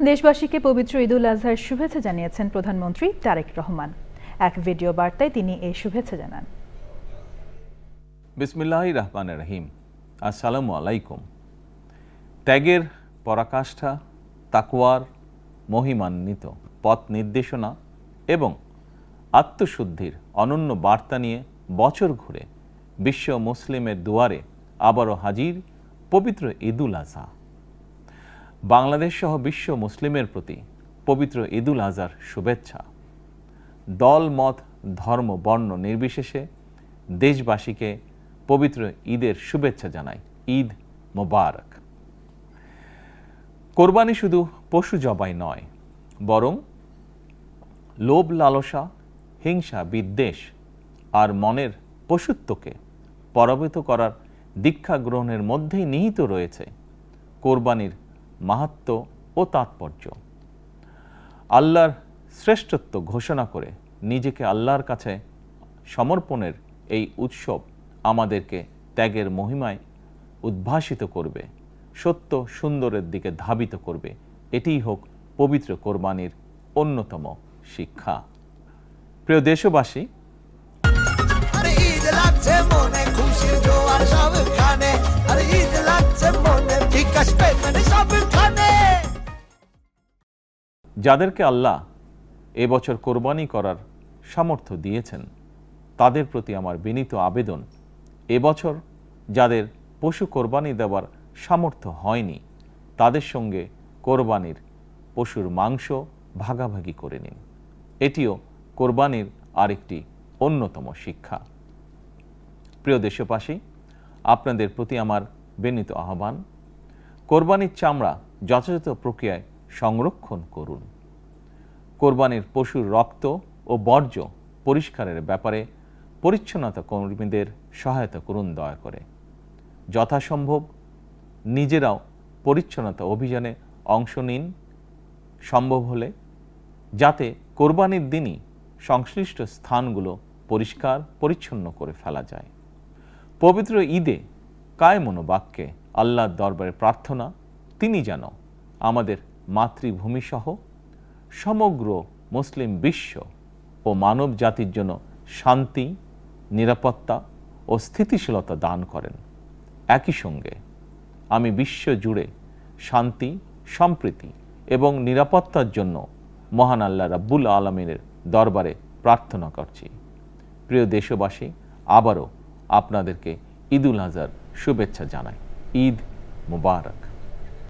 দেশবাসীকে পবিত্র ঈদুল আজহার শুভেচ্ছা জানিয়েছেন প্রধানমন্ত্রী তারেক রহমান। এক ভিডিও বার্তায় তিনি এই শুভেচ্ছা জানান। বিসমিল্লাহির রহমানির রহিম। আসসালামু আলাইকুম। ত্যাগের পরাকাষ্ঠা, তাকওয়ার মহিমান্বিত পথ নির্দেশনা এবং আত্মশুদ্ধির অনন্য বার্তা নিয়ে বছর ঘুরে বিশ্ব মুসলিমের দুয়ারে আবারও হাজির পবিত্র ঈদুল আজহা। বাংলাদেশ সহ বিশ্ব মুসলিমের প্রতি পবিত্র ঈদুল আজহার শুভেচ্ছা। দল, মত, ধর্ম, বর্ণ নির্বিশেষে দেশবাসীকে পবিত্র ঈদের শুভেচ্ছা জানাই। ঈদ মোবারক। কোরবানি শুধু পশু জবাই নয়, বরং লোভ, লালসা, হিংসা, বিদ্বেষ আর মনের পশুত্বকে পরাভূত করার দীক্ষা গ্রহণের মধ্যেই নিহিত রয়েছে কোরবানির মাহাত্ম্য ও তাৎপর্য। আল্লাহর শ্রেষ্ঠত্ব ঘোষণা করে নিজেকে আল্লাহর কাছে সমর্পণের এই উৎসব আমাদেরকে ত্যাগের মহিমায় উদ্ভাসিত করবে, সত্য সুন্দরের দিকে ধাবিত করবে। এটিই হোক পবিত্র কোরবানির অন্যতম শিক্ষা। প্রিয় দেশবাসী, যাদেরকে আল্লাহ এবছর কোরবানি করার সামর্থ্য দিয়েছেন তাদের প্রতি আমার বিনীত আবেদন, এবছর যাদের পশু কোরবানি দেওয়ার সামর্থ্য হয়নি তাদের সঙ্গে কোরবানির পশুর মাংস ভাগাভাগি করে নিন। এটিও কোরবানির আরেকটি অন্যতম শিক্ষা। প্রিয় দেশবাসী, আপনাদের প্রতি আমার বিনীত আহ্বান, কোরবানির চামড়া যথাযথ প্রক্রিয়ায় সংরক্ষণ করুন। কোরবানির পশুর রক্ত ও বর্জ্য পরিষ্কারের ব্যাপারে পরিচ্ছন্নতা কর্মীদের সহায়তা করুন দয়া করে। যথাসম্ভব নিজেরাও পরিচ্ছন্নতা অভিযানে অংশ নিন সম্ভব হলে, যাতে কোরবানির দিনই সংশ্লিষ্ট স্থানগুলো পরিষ্কার পরিচ্ছন্ন করে ফেলা যায়। পবিত্র ঈদে কায়মনোবাক্যে আল্লাহর দরবারে প্রার্থনা, তিনি যেন আমাদের মাতৃভূমি সহ সমগ্র মুসলিম বিশ্ব ও মানব জাতির জন্য শান্তি, নিরাপত্তা ও স্থিতিশীলতা দান করেন। একই সঙ্গে আমি বিশ্ব জুড়ে শান্তি, সম্প্রীতি এবং নিরাপত্তার জন্য মহান আল্লাহ রাব্বুল আলামিনের দরবারে প্রার্থনা করছি। প্রিয় দেশবাসী, আবারও আপনাদেরকে ঈদুল আজহার শুভেচ্ছা জানাই। ঈদ মোবারক।